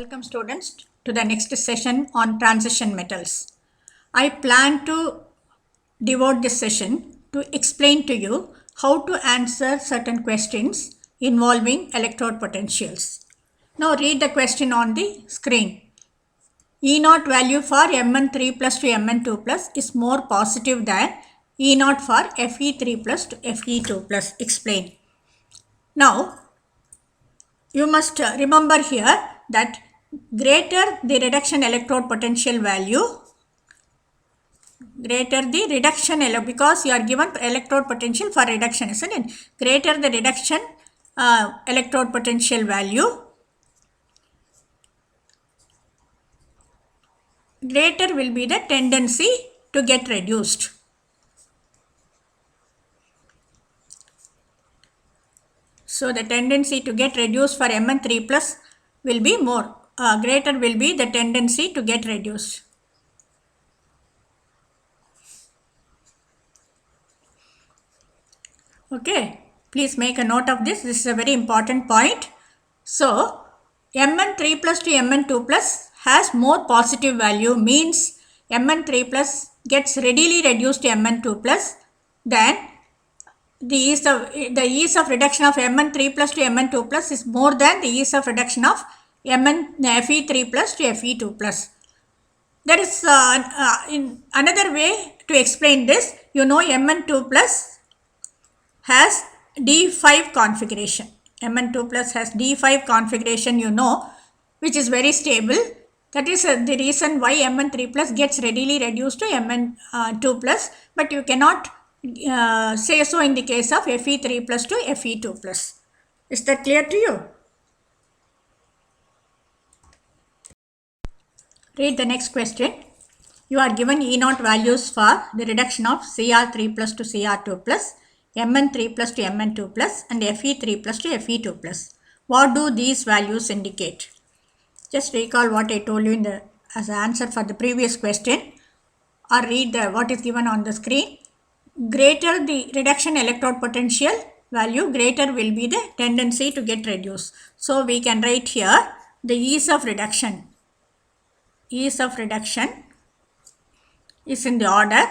Welcome students to the next session on transition metals. I plan to devote this session to explain to you how to answer certain questions involving electrode potentials. Now read the question on the screen. E0 value for Mn3 plus to Mn2 plus is more positive than E0 for Fe3 plus to Fe2 plus. Explain. Now you must remember here that greater the reduction electrode potential value, greater the reduction because you are given electrode potential for reduction, isn't it? Greater the reduction electrode potential value, greater will be the tendency to get reduced. So the tendency to get reduced for Mn3 plus will be more, greater will be the tendency to get reduced. Okay, please make a note of this. This is a very important point. So, Mn3 plus to Mn2 plus has more positive value, means Mn3 plus gets readily reduced to Mn2 plus than the ease of reduction of Mn3 plus to Mn2 plus is more than the ease of reduction of Fe3 plus to Fe2 plus. There is in another way to explain this. You know, Mn2 plus has D5 configuration. Mn2 plus has D5 configuration, you know, which is very stable. That is the reason why Mn3 plus gets readily reduced to Mn2 plus, but you cannot say so in the case of Fe3 plus to Fe2 plus. Is that clear to you? Read the next question. You are given E0 values for the reduction of Cr3 plus to Cr2 plus, Mn3 plus to Mn2 plus and Fe3 plus to Fe2 plus. What do these values indicate? Just recall what I told you as an answer for the previous question, or read what is given on the screen. Greater the reduction electrode potential value, greater will be the tendency to get reduced. So we can write here the ease of reduction. Ease of reduction is in the order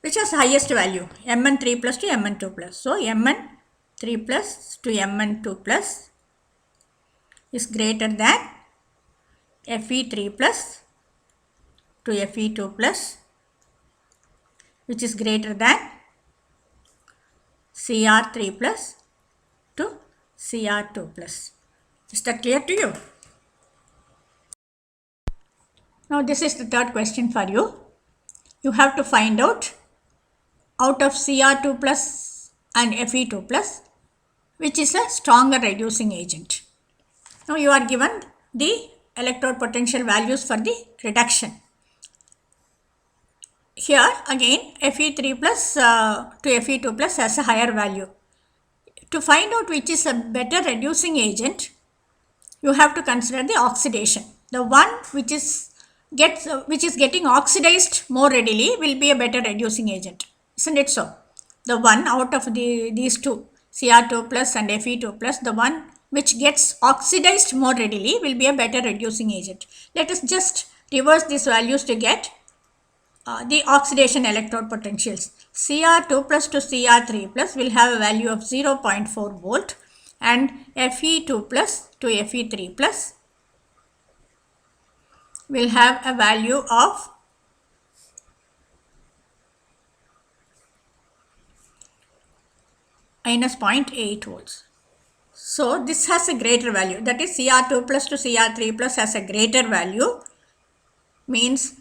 which has highest value, Mn3 plus to Mn2 plus. So Mn3 plus to Mn2 plus is greater than Fe3 plus to Fe2 plus, which is greater than Cr3 plus to Cr2 plus. Is that clear to you? Now this is the third question for you. You have to find out of Cr2 plus and Fe2 plus, which is a stronger reducing agent. Now you are given the electrode potential values for the reduction. Here again Fe3 plus to Fe2 plus has a higher value. To find out which is a better reducing agent, you have to consider the oxidation. The one which is getting oxidized more readily will be a better reducing agent. Isn't it so? The one out of these two, Cr2 plus and Fe2 plus, the one which gets oxidized more readily will be a better reducing agent. Let us just reverse these values to get the oxidation electrode potentials. Cr2 plus to Cr3 plus will have a value of 0.4 volt and Fe2 plus to Fe3 plus will have a value of minus 0.8 volts. So this has a greater value, that is Cr2 plus to Cr3 plus has a greater value, means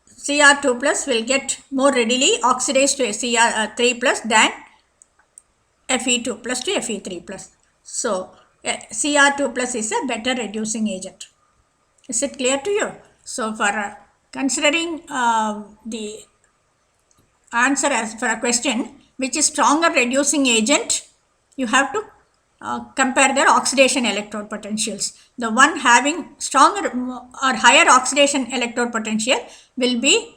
Cr2 plus will get more readily oxidized to Cr3 plus than Fe2 plus to Fe3 plus. So Cr2 plus is a better reducing agent. Is it clear to you? So for considering the answer as for a question which is stronger reducing agent, you have to compare their oxidation electrode potentials. The one having stronger or higher oxidation electrode potential will be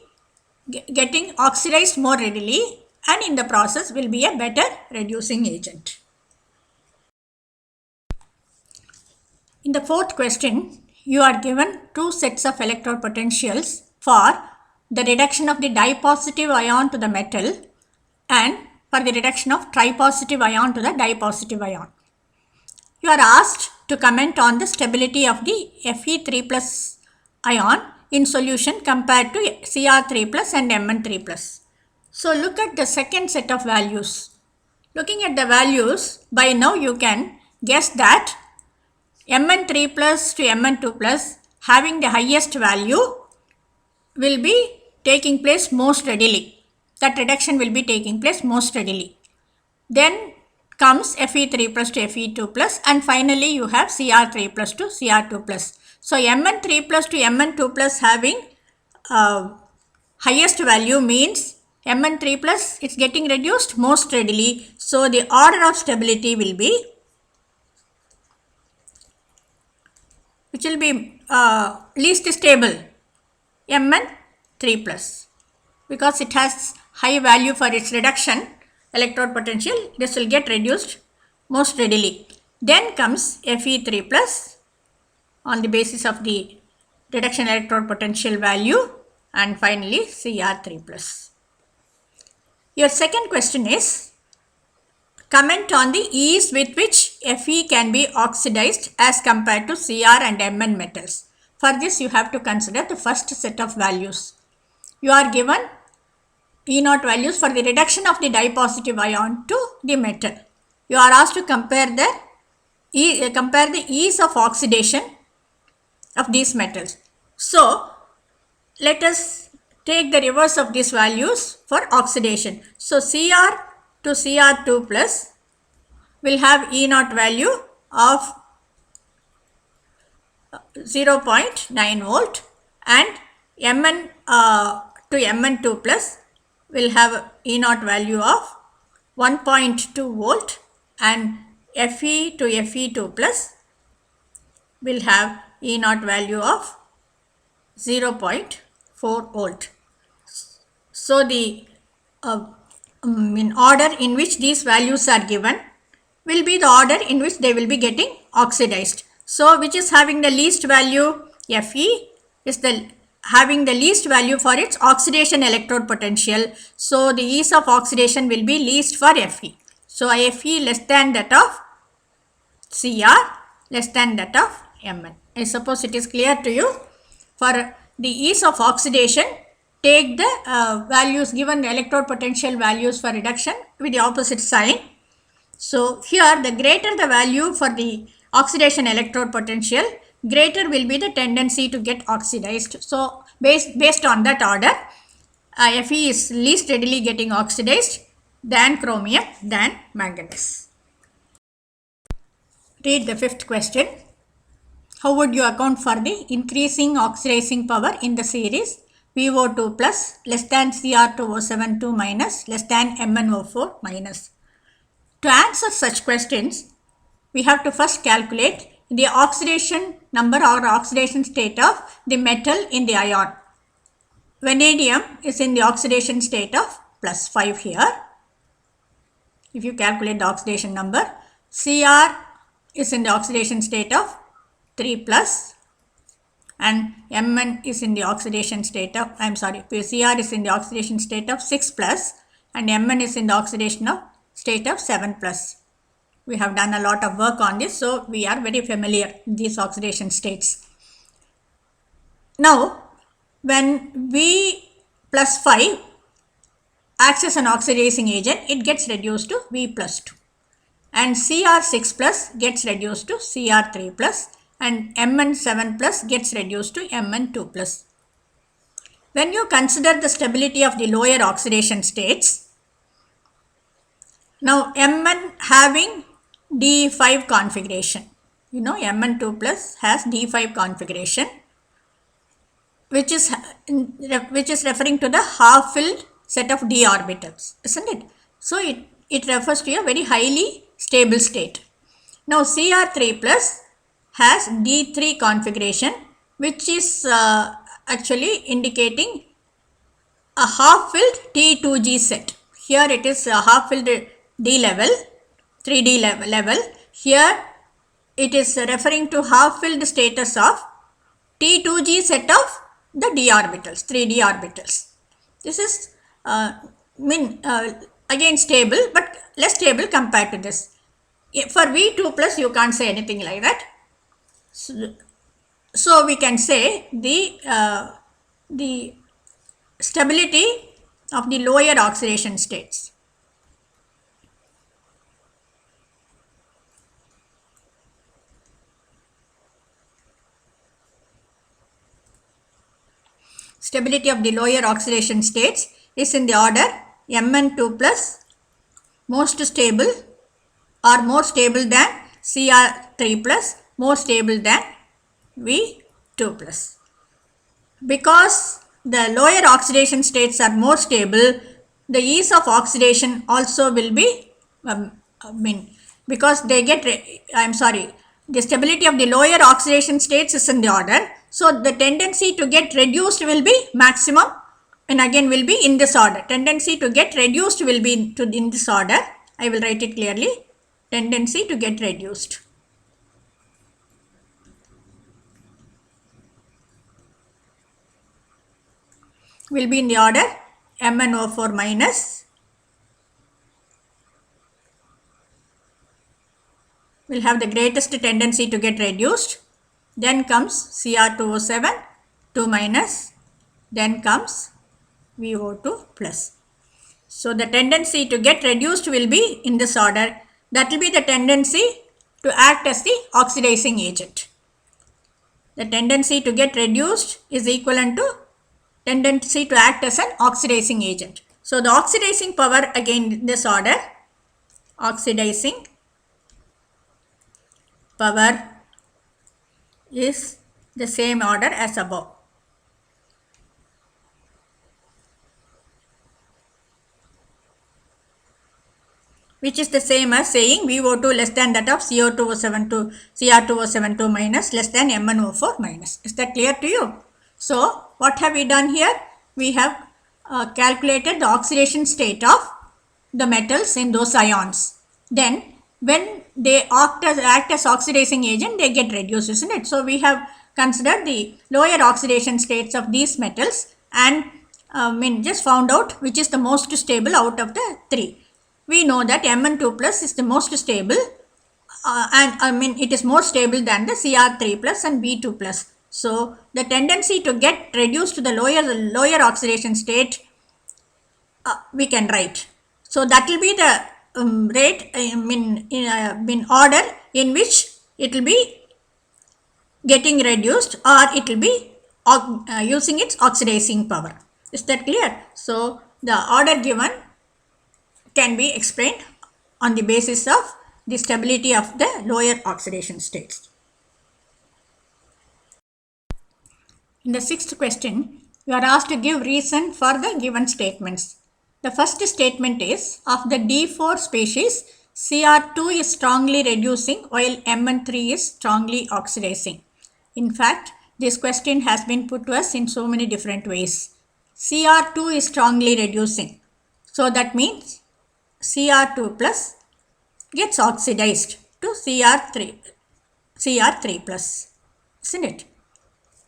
getting oxidized more readily and in the process will be a better reducing agent. In the fourth question, you are given two sets of electrode potentials for the reduction of the dipositive ion to the metal and for the reduction of tripositive ion to the dipositive ion. You are asked to comment on the stability of the Fe3 plus ion in solution compared to Cr3 plus and Mn3 plus. So look at the second set of values. Looking at the values, by now you can guess that Mn3 plus to Mn2 plus having the highest value will be taking place most readily. That reduction will be taking place most readily. Then comes Fe3 plus to Fe2 plus, and finally you have Cr3 plus to Cr2 plus. So Mn3 plus to Mn2 plus having highest value means Mn3 plus is getting reduced most readily. So the order of stability will be, which will be least stable, Mn3 plus, because it has high value for its reduction electrode potential. This will get reduced most readily. Then comes Fe3 plus on the basis of the reduction electrode potential value, and finally Cr3 plus. Your second question is, comment on the ease with which Fe can be oxidized as compared to Cr and Mn metals. For this you have to consider the first set of values. You are given E0 values for the reduction of the dipositive ion to the metal. You are asked to compare the ease of oxidation of these metals. So let us take the reverse of these values for oxidation. So Cr to Cr2 plus will have E0 value of 0.9 volt, and Mn to Mn2 plus will have E0 value of 1.2 volt, and Fe to Fe2 plus will have E0 value of 0.4 volt. So the in order in which these values are given will be the order in which they will be getting oxidized. So which is having the least value? Fe is having the least value for its oxidation electrode potential. So the ease of oxidation will be least for Fe. So Fe less than that of Cr, less than that of Mn. I suppose it is clear to you. For the ease of oxidation, take the values given, the electrode potential values for reduction with the opposite sign. So here the greater the value for the oxidation electrode potential, greater will be the tendency to get oxidized. So based on that order, Fe is least readily getting oxidized than chromium, than manganese. Read the fifth question. How would you account for the increasing oxidizing power in the series VO2 plus less than Cr2O72 minus less than MnO4 minus? To answer such questions, we have to first calculate the oxidation number or oxidation state of the metal in the ion. Vanadium is in the oxidation state of plus 5 here. If you calculate the oxidation number, Cr is in the oxidation state of 3 plus, and Mn is in the oxidation state of, Cr is in the oxidation state of 6 plus, and Mn is in the oxidation of state of 7 plus. We have done a lot of work on this, so we are very familiar with these oxidation states. Now, when V plus 5 acts as an oxidizing agent, it gets reduced to V plus 2. And Cr6 plus gets reduced to Cr3 plus, and Mn7 plus gets reduced to Mn2 plus. When you consider the stability of the lower oxidation states, now Mn having D5 configuration, you know Mn2 plus has D5 configuration, which is referring to the half-filled set of d orbitals, isn't it? So it refers to a very highly stable state. Now Cr3 plus has D3 configuration, which is actually indicating a half-filled T2G set. Here it is half filled D level, 3D level. Here it is referring to half filled status of T2G set of the d orbitals, 3D orbitals. This is again stable, but less stable compared to this. For V2 plus you can't say anything like that. So we can say the stability of the lower oxidation states. Stability of the lower oxidation states is in the order Mn2 plus, most stable or more stable than Cr3 plus, more stable than V2 plus. Because the lower oxidation states are more stable, the ease of oxidation also will be because they get, the stability of the lower oxidation states is in the order. So the tendency to get reduced will be maximum, and again will be in this order. Tendency to get reduced will be in this order. I will write it clearly. Tendency to get reduced. Will be in the order MnO4 minus, will have the greatest tendency to get reduced. Then comes Cr2O7, 2 minus, then comes VO2 plus. So the tendency to get reduced will be in this order. That will be the tendency to act as the oxidizing agent. The tendency to get reduced is equivalent to tendency to act as an oxidizing agent. So the oxidizing power, again in this order, oxidizing power is the same order as above. Which is the same as saying VO2 less than that of CO2O72, Cr2O72 minus less than MnO4 minus. Is that clear to you? So what have we done here? We have calculated the oxidation state of the metals in those ions. Then when they act as oxidizing agent, they get reduced, isn't it? So we have considered the lower oxidation states of these metals and just found out which is the most stable out of the three. We know that Mn2 plus is the most stable and it is more stable than the Cr3 plus and V2 plus. So the tendency to get reduced to the lower oxidation state we can write. So that will be the rate in order in which it will be getting reduced or it will be using its oxidizing power. Is that clear? So the order given can be explained on the basis of the stability of the lower oxidation states. In the sixth question, you are asked to give reason for the given statements. The first statement is, of the D4 species, Cr2 is strongly reducing while Mn3 is strongly oxidizing. In fact, this question has been put to us in so many different ways. Cr2 is strongly reducing. So that means Cr2 plus gets oxidized to Cr3 plus, isn't it?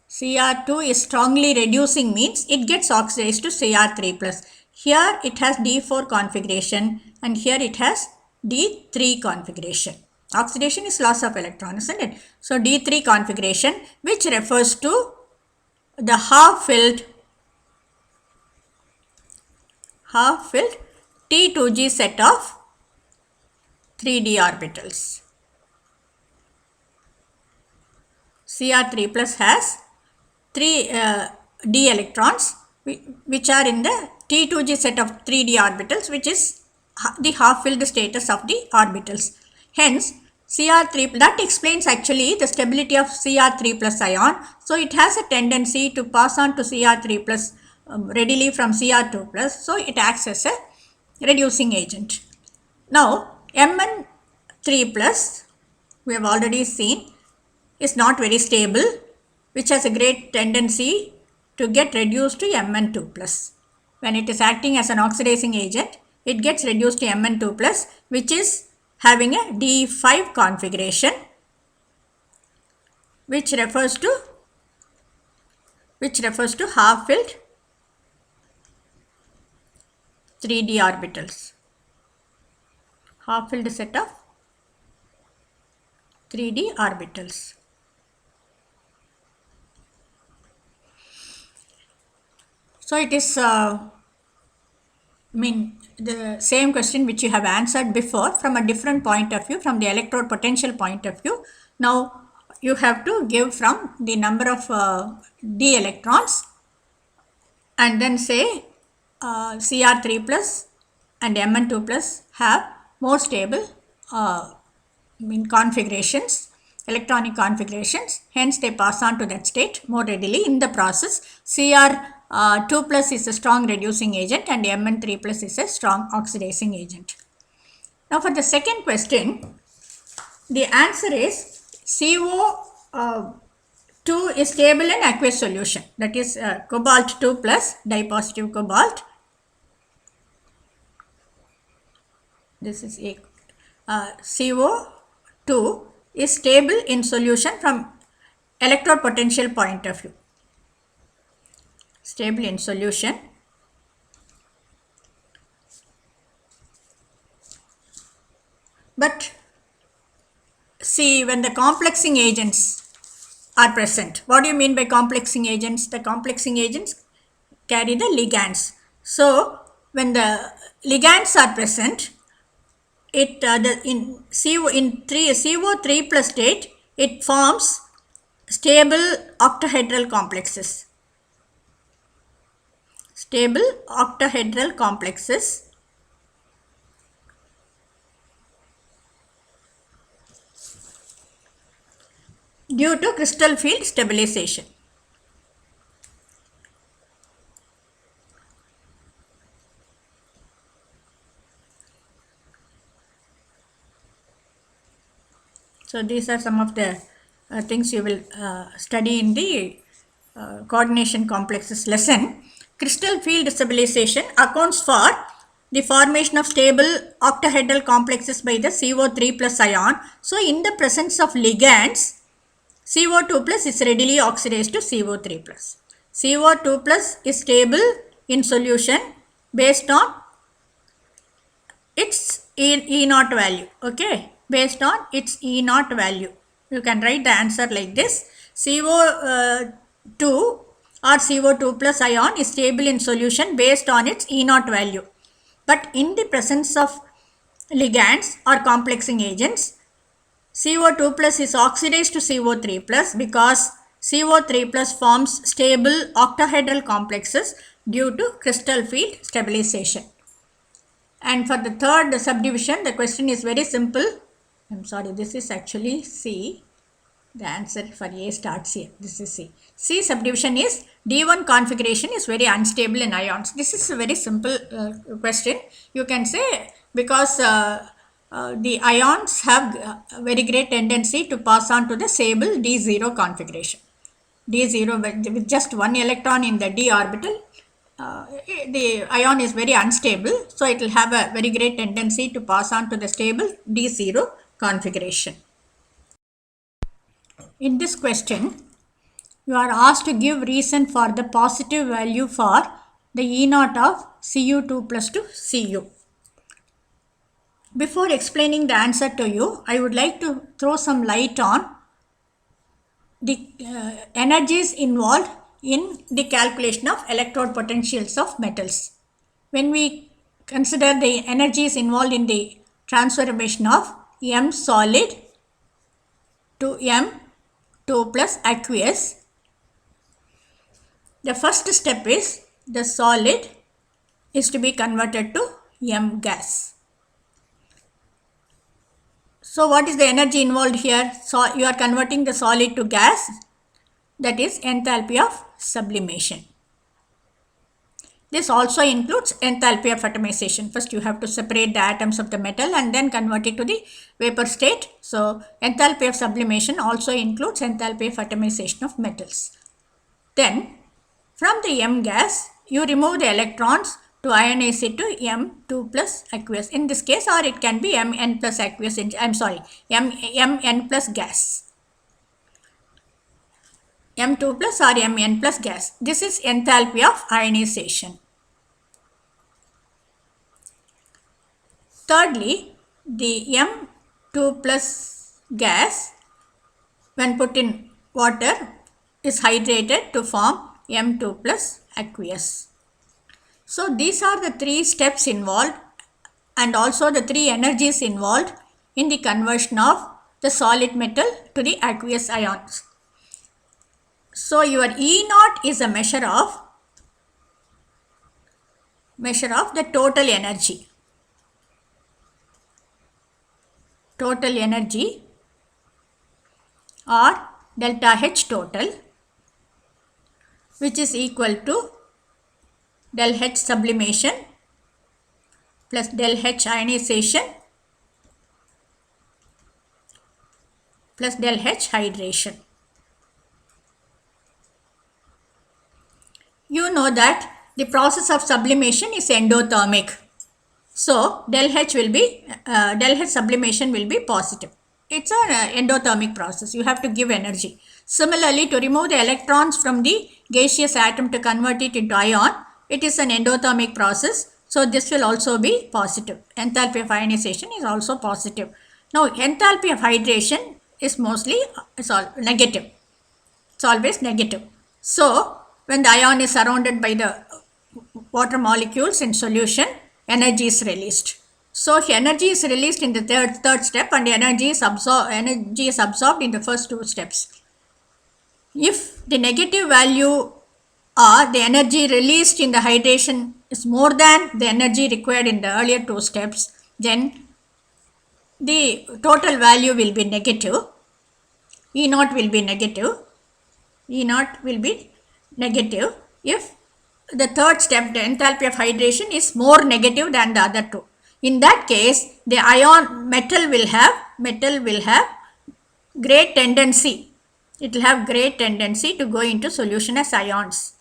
Cr2 is strongly reducing means it gets oxidized to Cr3 plus. Here it has D4 configuration and here it has D3 configuration. Oxidation is loss of electron, isn't it? So D3 configuration, which refers to the half-filled T2G set of 3D orbitals. Cr3 plus has 3 d electrons which are in the T2G set of 3D orbitals, which is the half-filled status of the orbitals. Hence, Cr3, that explains actually the stability of Cr3 plus ion. So it has a tendency to pass on to Cr3 plus readily from Cr2 plus. So it acts as a reducing agent. Now, Mn3 plus, we have already seen, is not very stable, which has a great tendency to get reduced to Mn2 plus. When it is acting as an oxidizing agent, it gets reduced to Mn2 plus, which is having a D5 configuration, which refers to half-filled 3d orbitals. Half-filled set of 3d orbitals. So it is the same question which you have answered before from a different point of view, from the electrode potential point of view. Now you have to give from the number of d electrons and then say Cr3 plus and Mn2 plus have more stable configurations, electronic configurations, hence they pass on to that state more readily in the process. Cr2 plus is a strong reducing agent and Mn3 plus is a strong oxidizing agent. Now for the second question, the answer is CO2 is stable in aqueous solution, that is cobalt 2 plus dipositive cobalt. This is a CO2 is stable in solution from electrode potential point of view. Stable in solution. But see, when the complexing agents are present, what do you mean by complexing agents? The complexing agents carry the ligands. So when the ligands are present, it in CO3 plus state, it forms stable octahedral complexes. Stable octahedral complexes due to crystal field stabilization. So these are some of the things you will study in the coordination complexes lesson. Crystal field stabilization accounts for the formation of stable octahedral complexes by the CO3 plus ion. So in the presence of ligands, CO2 plus is readily oxidized to CO3 plus. CO2 plus is stable in solution based on its E0 value. Okay, based on its E0 value. You can write the answer like this. CO2 or CO2 plus ion is stable in solution based on its E0 value. But in the presence of ligands or complexing agents, CO2 plus is oxidized to CO3 plus because CO3 plus forms stable octahedral complexes due to crystal field stabilization. And for the third subdivision, the question is very simple. I'm sorry, this is actually C. The answer for A starts here. This is C. C subdivision is D1 configuration is very unstable in ions. This is a very simple question. You can say because the ions have a very great tendency to pass on to the stable D0 configuration. D0 with just one electron in the d orbital, the ion is very unstable, so it will have a very great tendency to pass on to the stable D0 configuration. In this question, you are asked to give reason for the positive value for the E0 of Cu2 plus to Cu. Before explaining the answer to you, I would like to throw some light on the energies involved in the calculation of electrode potentials of metals. When we consider the energies involved in the transformation of M solid to M2 plus aqueous, the first step is the solid is to be converted to M gas. So what is the energy involved here? So you are converting the solid to gas, that is enthalpy of sublimation. This also includes enthalpy of atomization. First you have to separate the atoms of the metal and then convert it to the vapor state. So enthalpy of sublimation also includes enthalpy of atomization of metals. Then from the M gas, you remove the electrons to ionize it to M2 plus aqueous in this case, or it can be Mn plus aqueous, Mn plus gas. M2 plus or Mn plus gas. This is enthalpy of ionization. Thirdly, the M2 plus gas, when put in water, is hydrated to form M2 plus aqueous. So these are the three steps involved and also the three energies involved in the conversion of the solid metal to the aqueous ions. So your E naught is a measure of the total energy. Total energy or delta H total, which is equal to del H sublimation plus del H ionization plus del H hydration. You know that the process of sublimation is endothermic. So del H sublimation will be positive. It's an endothermic process. You have to give energy. Similarly, to remove the electrons from the gaseous atom to convert it into ion, it is an endothermic process. So this will also be positive. Enthalpy of ionization is also positive. Now enthalpy of hydration is all negative. It's always negative. So when the ion is surrounded by the water molecules in solution, energy is released. So energy is released in the third step and energy is absorbed in the first two steps. If the negative value or the energy released in the hydration is more than the energy required in the earlier two steps, then the total value will be negative. E naught will be negative. E naught will be negative if the third step, the enthalpy of hydration, is more negative than the other two. In that case, the metal will have great tendency. It will have great tendency to go into solution as ions.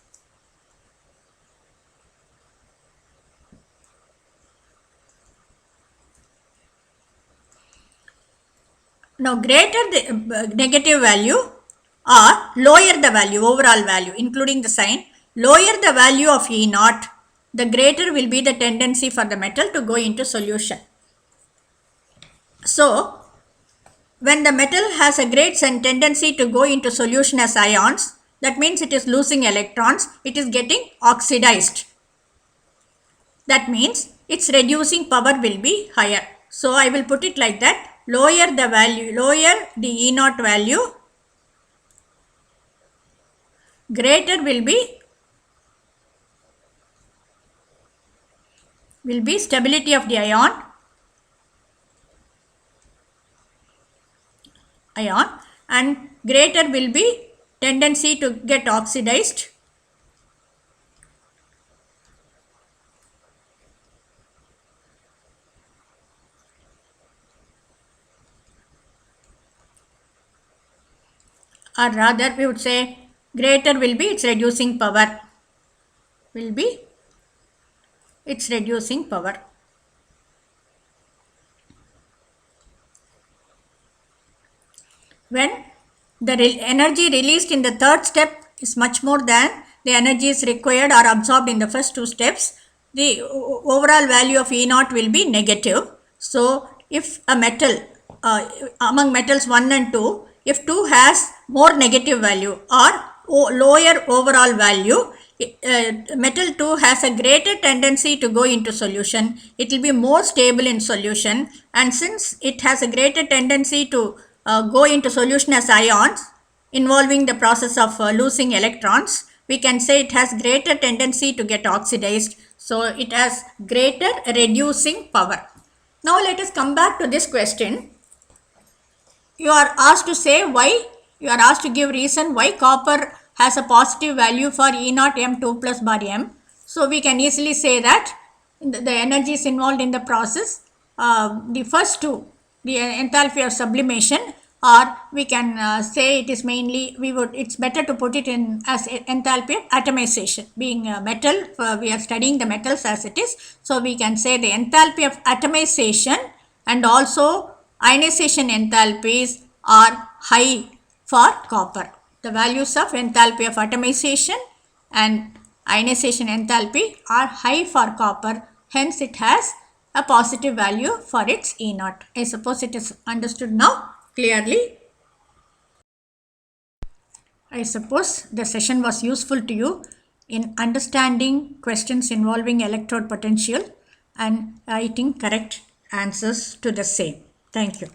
Now, greater the negative value or lower the value, overall value, including the sign, lower the value of E naught, the greater will be the tendency for the metal to go into solution. So, when the metal has a great tendency to go into solution as ions, that means it is losing electrons, it is getting oxidized. That means its reducing power will be higher. So, I will put it like that. Lower the E naught value, greater will be stability of the ion and greater will be tendency to get oxidized. Or rather we would say greater will be its reducing power. When the energy released in the third step is much more than the energy is required or absorbed in the first two steps, the overall value of E naught will be negative. So if a metal, among metals 1 and 2, if 2 has more negative value or lower overall value, metal 2 has a greater tendency to go into solution. It will be more stable in solution, and since it has a greater tendency to go into solution as ions involving the process of losing electrons, we can say it has greater tendency to get oxidized. So it has greater reducing power. Now let us come back to this question. You are asked to say why, you are asked to give reason why copper has a positive value for E naught M2 plus bar M. So we can easily say that the energies involved in the process, the first two, the enthalpy of sublimation or we can say it is mainly, it's better to put it in as enthalpy of atomization. Being a metal, we are studying the metals as it is, so we can say the enthalpy of atomization and also ionization enthalpies are high for copper. The values of enthalpy of atomization and ionization enthalpy are high for copper, hence it has a positive value for its E naught. I suppose it is understood now clearly. I suppose the session was useful to you in understanding questions involving electrode potential and writing correct answers to the same. Thank you.